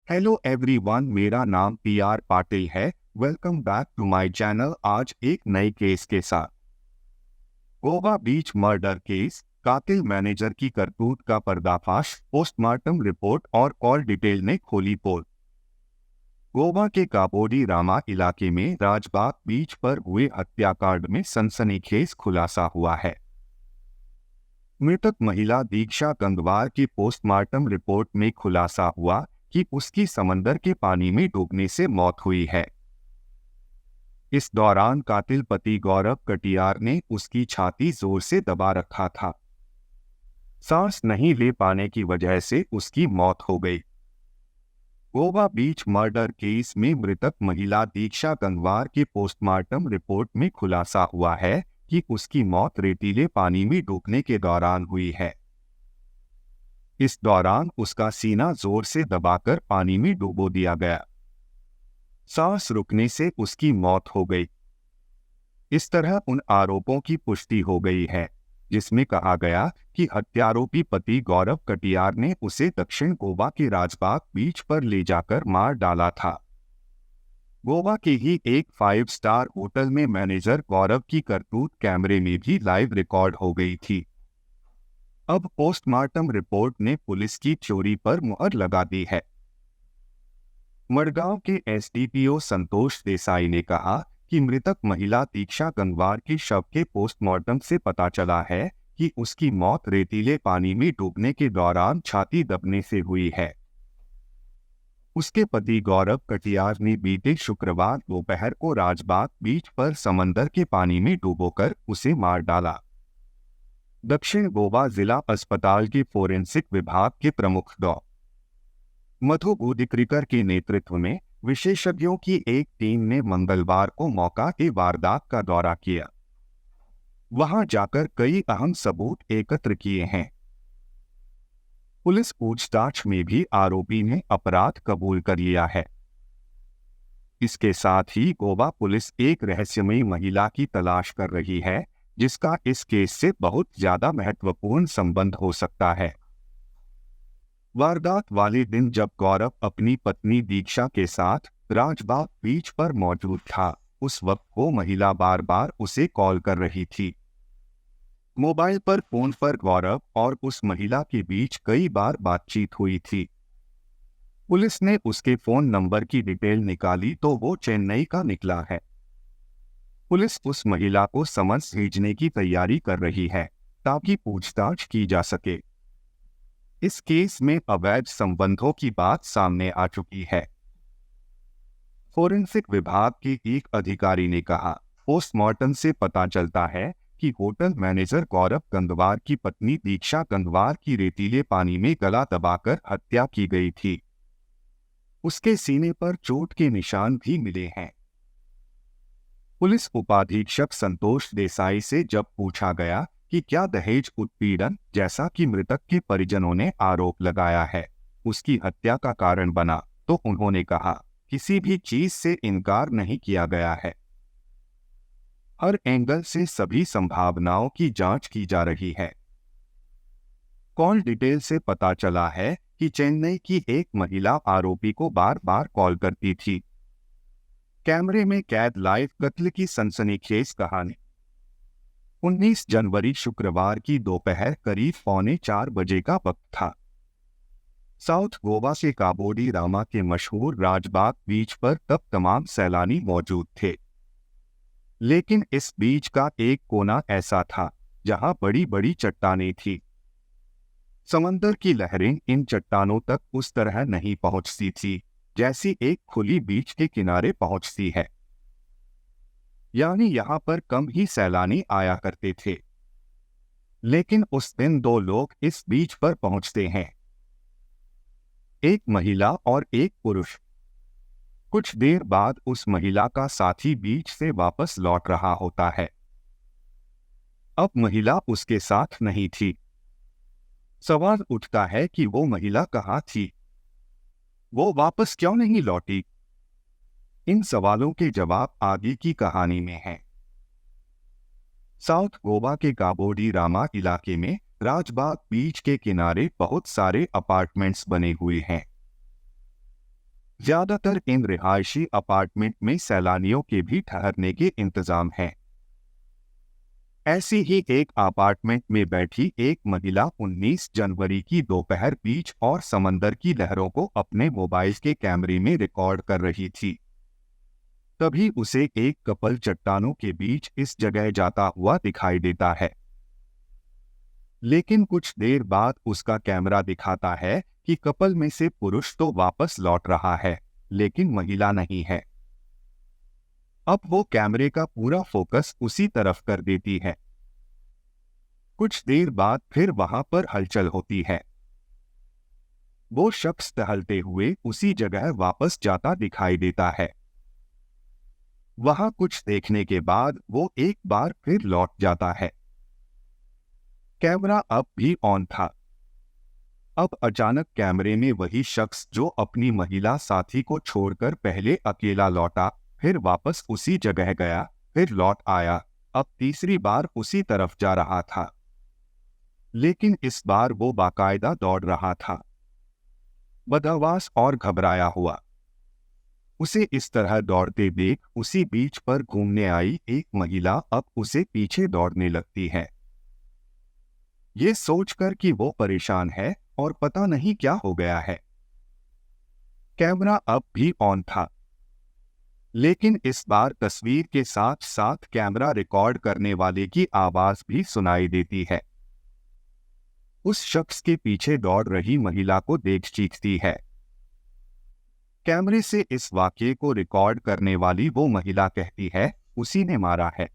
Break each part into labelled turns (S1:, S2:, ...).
S1: Hello everyone, मेरा नाम PR Patil है। Welcome back to my channel. आज एक नए केस के साथ। गोवा बीच मर्डर केस, कातिल मैनेजर की करतूत का पर्दाफाश, पोस्टमार्टम रिपोर्ट और कॉल डिटेल ने खोली पोल। गोवा के काबोडी रामा इलाके में राजबाग बीच पर हुए हत्याकांड में सनसनीखेज खुलासा हुआ है। मृतक महिला दीक्षा गंगवार की पोस्टमार्टम रिपोर्ट में खुलासा हुआ कि उसकी समंदर के पानी में डूबने से मौत हुई है। इस दौरान कातिल पति गौरव कटियार ने उसकी छाती जोर से दबा रखा था। सांस नहीं ले पाने की वजह से उसकी मौत हो गई। गोवा बीच मर्डर केस में मृतक महिला दीक्षा गंगवार की पोस्टमार्टम रिपोर्ट में खुलासा हुआ है कि उसकी मौत रेतीले पानी में डूबने के दौरान हुई है। इस दौरान उसका सीना जोर से दबाकर पानी में डुबो दिया गया। सांस रुकने से उसकी मौत हो गई। इस तरह उन आरोपों की पुष्टि हो गई है जिसमें कहा गया कि हत्यारोपी पति गौरव कटियार ने उसे दक्षिण गोवा के राजबाग बीच पर ले जाकर मार डाला था। गोवा के ही एक 5 स्टार होटल में मैनेजर गौरव की करतूत कैमरे में भी लाइव रिकॉर्ड हो गई थी। अब पोस्टमार्टम रिपोर्ट ने पुलिस की चोरी पर मुहर लगा दी है। मडगांव के एसडीपीओ संतोष देसाई ने कहा कि मृतक महिला दीक्षा गंगवार के शव के पोस्टमार्टम से पता चला है कि उसकी मौत रेतीले पानी में डूबने के दौरान छाती दबने से हुई है। उसके पति गौरव कटियार ने बीते शुक्रवार दोपहर को राजबाग बीच पर समंदर के पानी में डूबोकर उसे मार डाला। दक्षिण गोवा जिला अस्पताल के फोरेंसिक विभाग के प्रमुख डॉ. मधु बुदिक्रिकर के नेतृत्व में विशेषज्ञों की एक टीम ने मंगलवार को मौका के वारदात का दौरा किया। वहां जाकर कई अहम सबूत एकत्र किए हैं। पुलिस पूछताछ में भी आरोपी ने अपराध कबूल कर लिया है। इसके साथ ही गोवा पुलिस एक रहस्यमयी महिला की तलाश कर रही है जिसका इस केस से बहुत ज्यादा महत्वपूर्ण संबंध हो सकता है। वारदात वाले दिन जब गौरव अपनी पत्नी दीक्षा के साथ राजबाग बीच पर मौजूद था, उस वक्त वो महिला बार बार उसे कॉल कर रही थी। मोबाइल पर फोन पर गौरव और उस महिला के बीच कई बार बातचीत हुई थी। पुलिस ने उसके फोन नंबर की डिटेल निकाली तो वो चेन्नई का निकला है। पुलिस उस महिला को समन्स भेजने की तैयारी कर रही है ताकि पूछताछ की जा सके। इस केस में अवैध संबंधों की बात सामने आ चुकी है। फोरेंसिक विभाग के एक अधिकारी ने कहा, पोस्टमार्टम से पता चलता है कि होटल मैनेजर गौरव गंगवार की पत्नी दीक्षा गंगवार की रेतीले पानी में गला दबाकर हत्या की गई थी। उसके सीने पर चोट के निशान भी मिले हैं। पुलिस उपाधीक्षक संतोष देसाई से जब पूछा गया कि क्या दहेज उत्पीड़न, जैसा कि मृतक के परिजनों ने आरोप लगाया है, उसकी हत्या का कारण बना, तो उन्होंने कहा, किसी भी चीज से इनकार नहीं किया गया है। हर एंगल से सभी संभावनाओं की जांच की जा रही है। कॉल डिटेल से पता चला है कि चेन्नई की एक महिला आरोपी को बार बार कॉल करती थी। कैमरे में कैद लाइव कत्ल की सनसनीखेज कहानी। 19 जनवरी शुक्रवार की दोपहर करीब 3:45 बजे का वक्त था। साउथ गोवा के काबोडी रामा के मशहूर राजबाग बीच पर तब तमाम सैलानी मौजूद थे। लेकिन इस बीच का एक कोना ऐसा था जहां बड़ी बड़ी चट्टानें थी। समंदर की लहरें इन चट्टानों तक उस तरह नहीं पहुंचती थी जैसी एक खुली बीच के किनारे पहुंचती है। यानी यहां पर कम ही सैलानी आया करते थे। लेकिन उस दिन 2 लोग इस बीच पर पहुंचते हैं, एक महिला और एक पुरुष। कुछ देर बाद उस महिला का साथी बीच से वापस लौट रहा होता है। अब महिला उसके साथ नहीं थी। सवाल उठता है कि वो महिला कहाँ थी? वो वापस क्यों नहीं लौटी? इन सवालों के जवाब आगे की कहानी में हैं। साउथ गोवा के काबोडी रामा इलाके में राजबाग बीच के किनारे बहुत सारे अपार्टमेंट्स बने हुए हैं। ज्यादातर इन रिहायशी अपार्टमेंट में सैलानियों के भी ठहरने के इंतजाम हैं। ऐसी ही एक अपार्टमेंट में बैठी एक महिला 19 जनवरी की दोपहर बीच और समंदर की लहरों को अपने मोबाइल के कैमरे में रिकॉर्ड कर रही थी। तभी उसे एक कपल चट्टानों के बीच इस जगह जाता हुआ दिखाई देता है। लेकिन कुछ देर बाद उसका कैमरा दिखाता है कि कपल में से पुरुष तो वापस लौट रहा है, लेकिन महिला नहीं है। अब वो कैमरे का पूरा फोकस उसी तरफ कर देती है। कुछ देर बाद फिर वहां पर हलचल होती है। वो शख्स टहलते हुए उसी जगह वापस जाता दिखाई देता है। वहां कुछ देखने के बाद वो एक बार फिर लौट जाता है। कैमरा अब भी ऑन था। अब अचानक कैमरे में वही शख्स जो अपनी महिला साथी को छोड़कर पहले अकेला लौटा, फिर वापस उसी जगह गया, फिर लौट आया, अब तीसरी बार उसी तरफ जा रहा था। लेकिन इस बार वो बाकायदा दौड़ रहा था, बदहवास और घबराया हुआ। उसे इस तरह दौड़ते देख उसी बीच पर घूमने आई एक महिला अब उसे पीछे दौड़ने लगती है। ये सोचकर कि वो परेशान है और पता नहीं क्या हो गया है। कैमरा अब भी ऑन था, लेकिन इस बार तस्वीर के साथ साथ कैमरा रिकॉर्ड करने वाले की आवाज भी सुनाई देती है। उस शख्स के पीछे दौड़ रही महिला को देख चीखती है। कैमरे से इस वाकये को रिकॉर्ड करने वाली वो महिला कहती है, उसी ने मारा है,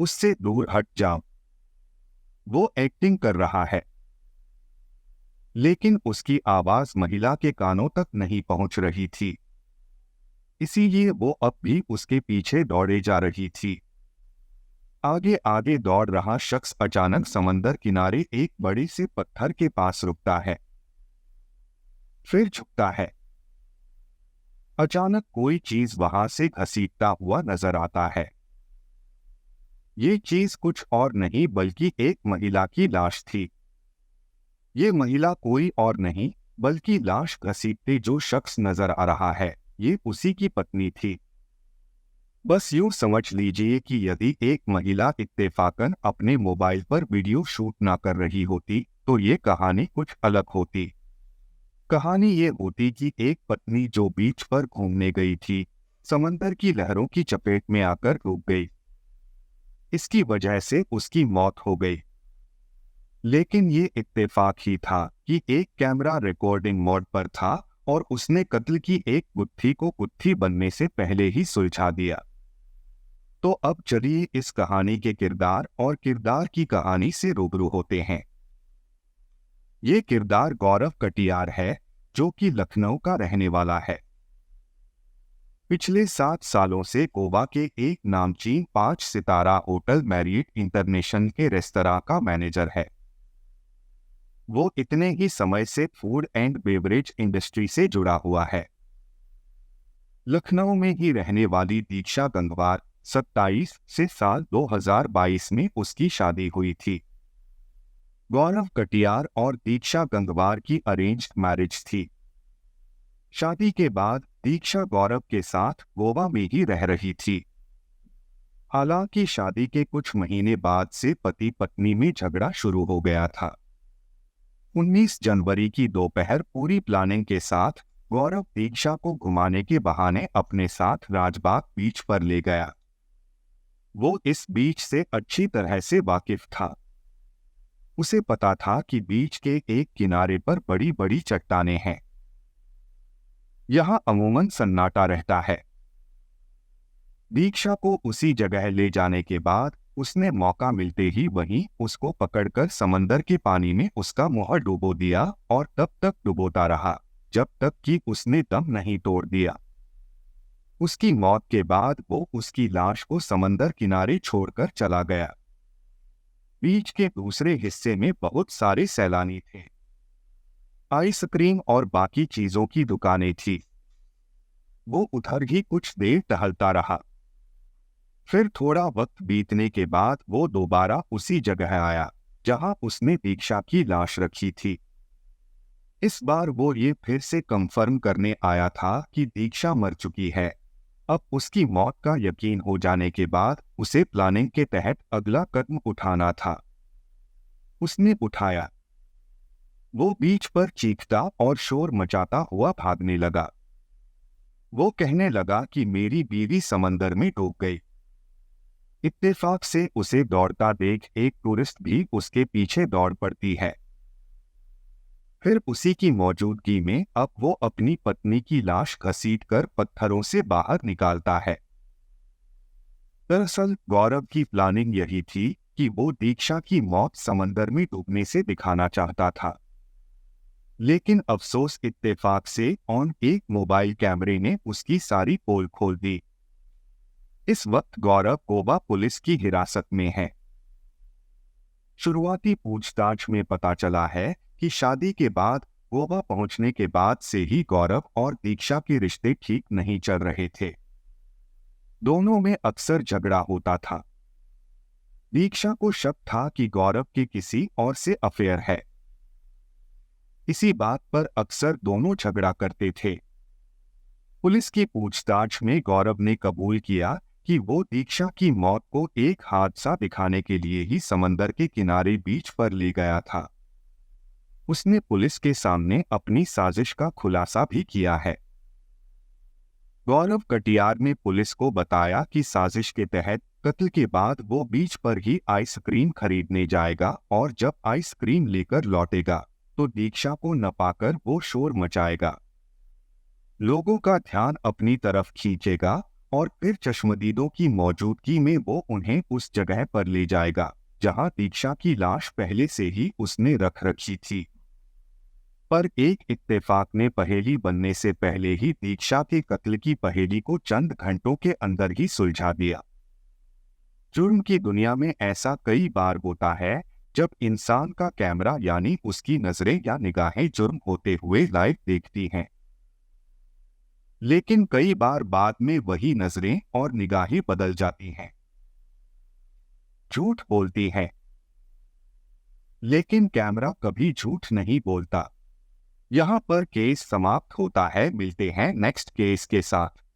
S1: उससे दूर हट जाओ, वो एक्टिंग कर रहा है। लेकिन उसकी आवाज महिला के कानों तक नहीं पहुंच रही थी, इसीलिए वो अब भी उसके पीछे दौड़े जा रही थी। आगे आगे दौड़ रहा शख्स अचानक समंदर किनारे एक बड़े से पत्थर के पास रुकता है, फिर झुकता है। अचानक कोई चीज वहां से घसीटता हुआ नजर आता है। ये चीज कुछ और नहीं बल्कि एक महिला की लाश थी। ये महिला कोई और नहीं बल्कि लाश घसीटते जो शख्स नजर आ रहा है, ये उसी की पत्नी थी। बस यूं समझ लीजिए कि यदि एक महिला इत्तेफाकन अपने मोबाइल पर वीडियो शूट ना कर रही होती तो ये कहानी कुछ अलग होती। कहानी ये होती कि एक पत्नी जो बीच पर घूमने गई थी, समंदर की लहरों की चपेट में आकर डूब गई। इसकी वजह से उसकी मौत हो गई। लेकिन ये इत्तेफाक ही था कि एक कैमरा रिकॉर्डिंग मोड पर था और उसने कत्ल की एक गुत्थी को गुत्थी बनने से पहले ही सुलझा दिया। तो अब चलिए इस कहानी के किरदार और किरदार की कहानी से रूबरू होते हैं। ये किरदार गौरव कटियार है, जो कि लखनऊ का रहने वाला है। पिछले 7 सालों से गोवा के एक नामचीन 5 सितारा होटल मैरियट इंटरनेशनल के रेस्तरां का मैनेजर है। वो इतने ही समय से फूड एंड बेवरेज इंडस्ट्री से जुड़ा हुआ है। लखनऊ में ही रहने वाली दीक्षा गंगवार 27 से साल 2022 में उसकी शादी हुई थी। गौरव कटियार और दीक्षा गंगवार की अरेंज्ड मैरिज थी। शादी के बाद दीक्षा गौरव के साथ गोवा में ही रह रही थी। हालांकि शादी के कुछ महीने बाद से पति पत्नी में झगड़ा शुरू हो गया था। 19 जनवरी की दोपहर पूरी प्लानिंग के साथ गौरव दीक्षा को घुमाने के बहाने अपने साथ राजबाग बीच पर ले गया। वो इस बीच से अच्छी तरह से वाकिफ था। उसे पता था कि बीच के एक किनारे पर बड़ी बड़ी चट्टानें हैं। यहां अमूमन सन्नाटा रहता है। दीक्षा को उसी जगह ले जाने के बाद उसने मौका मिलते ही वहीं उसको पकड़कर समंदर के पानी में उसका मुंह डुबो दिया और तब तक डुबोता रहा जब तक कि उसने दम नहीं तोड़ दिया। उसकी मौत के बाद वो उसकी लाश को समंदर किनारे छोड़कर चला गया। बीच के दूसरे हिस्से में बहुत सारे सैलानी थे। आइसक्रीम और बाकी चीजों की दुकानें थी। वो उधर ही कुछ देर टहलता रहा। फिर थोड़ा वक्त बीतने के बाद वो दोबारा उसी जगह आया जहां उसने दीक्षा की लाश रखी थी। इस बार वो ये फिर से कंफर्म करने आया था कि दीक्षा मर चुकी है। अब उसकी मौत का यकीन हो जाने के बाद उसे प्लानिंग के तहत अगला कदम उठाना था। उसने उठाया। वो बीच पर चीखता और शोर मचाता हुआ भागने लगा। वो कहने लगा कि मेरी बीवी समंदर में डूब गई। इत्तेफाक से उसे दौड़ता देख एक टूरिस्ट भी उसके पीछे दौड़ पड़ती है। फिर उसी की मौजूदगी में अब वो अपनी पत्नी की लाश घसीटकर पत्थरों से बाहर निकालता है। दरअसल गौरव की प्लानिंग यही थी कि वो दीक्षा की मौत समंदर में डूबने से दिखाना चाहता था। लेकिन अफसोस इत्तेफाक से ऑन एक मोबाइल कैमरे ने उसकी सारी पोल खोल दी। इस वक्त गौरव गोवा पुलिस की हिरासत में है। शुरुआती पूछताछ में पता चला है कि शादी के बाद गोवा पहुंचने के बाद से ही गौरव और दीक्षा के रिश्ते ठीक नहीं चल रहे थे। दोनों में अक्सर झगड़ा होता था। दीक्षा को शक था कि गौरव के किसी और से अफेयर है। इसी बात पर अक्सर दोनों झगड़ा करते थे। पुलिस की पूछताछ में गौरव ने कबूल किया कि वो दीक्षा की मौत को एक हादसा दिखाने के लिए ही समंदर के किनारे बीच पर ले गया था। उसने पुलिस के सामने अपनी साजिश का खुलासा भी किया है। गौरव कटियार ने पुलिस को बताया कि साजिश के तहत कत्ल के बाद वो बीच पर ही आइसक्रीम खरीदने जाएगा और जब आइसक्रीम लेकर लौटेगा तो दीक्षा को न पाकर वो शोर मचाएगा, लोगों का ध्यान अपनी तरफ खींचेगा और फिर चश्मदीदों की मौजूदगी में वो उन्हें उस जगह पर ले जाएगा जहां दीक्षा की लाश पहले से ही उसने रख रखी थी। पर एक इत्तेफाक ने पहेली बनने से पहले ही दीक्षा के कत्ल की पहेली को चंद घंटों के अंदर ही सुलझा दिया। जुर्म की दुनिया में ऐसा कई बार होता है जब इंसान का कैमरा यानी उसकी नजरें या निगाहें जुर्म होते हुए लाइव देखती हैं, लेकिन कई बार बाद में वही नजरें और निगाहें बदल जाती हैं, झूठ बोलती हैं। लेकिन कैमरा कभी झूठ नहीं बोलता। यहाँ पर केस समाप्त होता है। मिलते हैं नेक्स्ट केस के साथ।